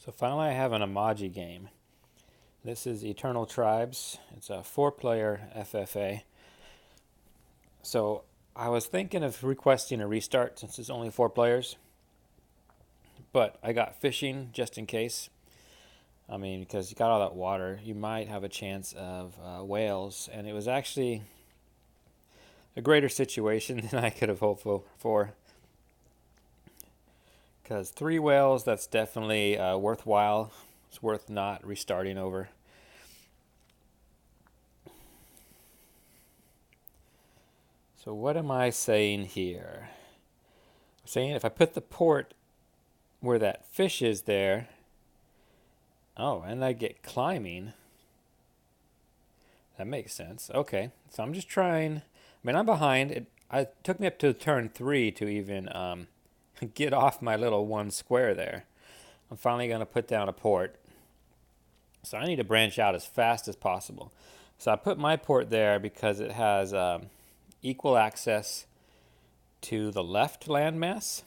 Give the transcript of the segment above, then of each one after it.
So finally I have an Oumaji game. This is Eternal Tribes. It's a 4-player FFA. So I was thinking of requesting a restart since it's only 4 players. But I got fishing just in case. I mean, because you got all that water, you might have a chance of whales. And it was actually a greater situation than I could have hoped for. Because 3 whales, that's definitely worthwhile. It's worth not restarting over. So what am I saying here? I'm saying if I put the port where that fish is there, oh, and I get climbing, that makes sense. Okay, so I'm just trying. I mean, I'm behind. It took me up to turn 3 to even get off my little 1 square there. I'm finally going to put down a port. So I need to branch out as fast as possible. So I put my port there because it has equal access to the left landmass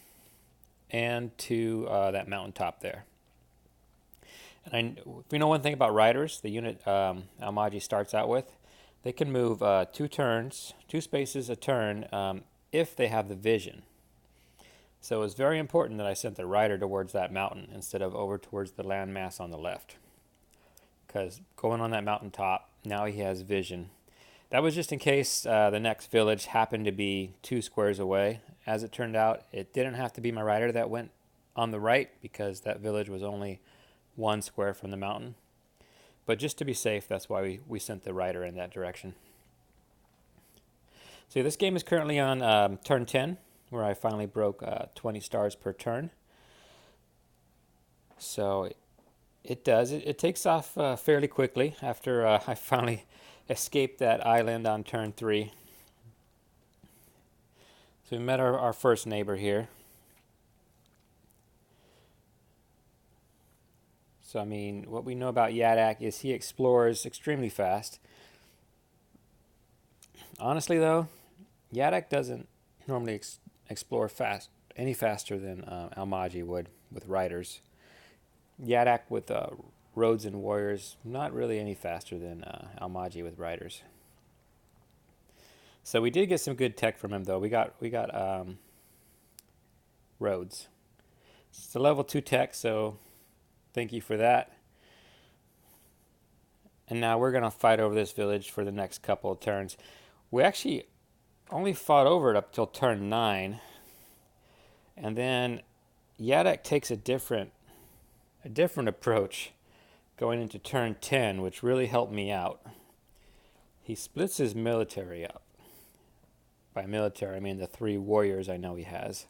and to that mountaintop there. And if you know one thing about riders, the unit Oumaji starts out with, they can move 2 spaces a turn if they have the vision. So it's very important that I sent the rider towards that mountain instead of over towards the landmass on the left. Because going on that mountaintop, now he has vision. That was just in case the next village happened to be 2 squares away. As it turned out, it didn't have to be my rider that went on the right because that village was only 1 square from the mountain. But just to be safe, that's why we sent the rider in that direction. So this game is currently on turn 10, where I finally broke 20 stars per turn. So it does. It takes off fairly quickly after I finally escaped that island on turn 3. So we met our first neighbor here. So I mean, what we know about Yadak is he explores extremely fast. Honestly though, Yadak doesn't normally explore any faster than Oumaji would with riders. Yadak with roads and warriors, not really any faster than Oumaji with riders. So we did get some good tech from him though. We got roads. It's a level 2 tech, so thank you for that. And now we're gonna fight over this village for the next couple of turns. We actually only fought over it up till turn 9, and then Yadak takes a different approach going into turn 10, which really helped me out. He splits his military up. By military, I mean the 3 warriors I know he has.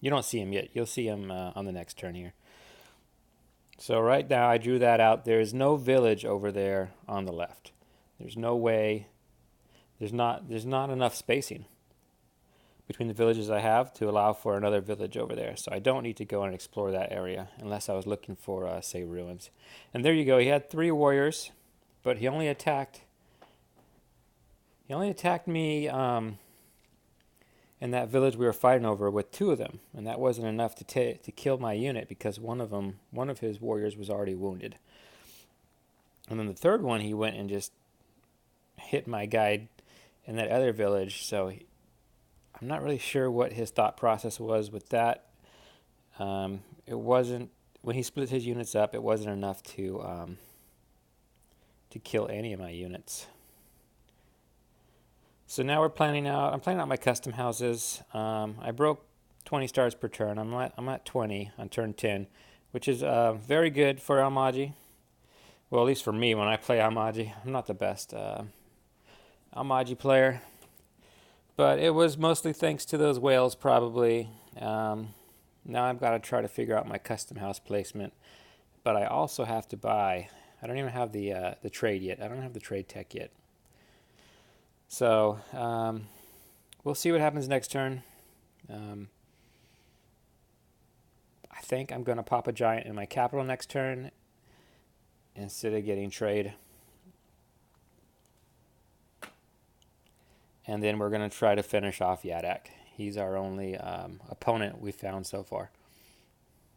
You don't see him yet. You'll see him on the next turn here. So right now I drew that out. There is no village over there on the left. There's no way. There's not enough spacing between the villages I have to allow for another village over there. So I don't need to go and explore that area unless I was looking for, say, ruins. And there you go. He had 3 warriors, but he only attacked me in that village we were fighting over with 2 of them, and that wasn't enough to kill my unit because one of his warriors was already wounded. And then the 3rd one, he went and just hit my guide in that other village. So I'm not really sure what his thought process was with that. It wasn't, when he split his units up, it wasn't enough to kill any of my units. So now I'm planning out my custom houses. I broke 20 stars per turn. I'm at 20 on turn 10, which is very good for Oumaji. Well, at least for me when I play Oumaji. I'm not the best Oumaji player, but it was mostly thanks to those whales probably. Now I've got to try to figure out my custom house placement, but I also have to buy. I don't even have the trade yet. I don't have the trade tech yet. So we'll see what happens next turn. I think I'm going to pop a giant in my capital next turn instead of getting trade. And then we're going to try to finish off Yadak. He's our only opponent we've found so far.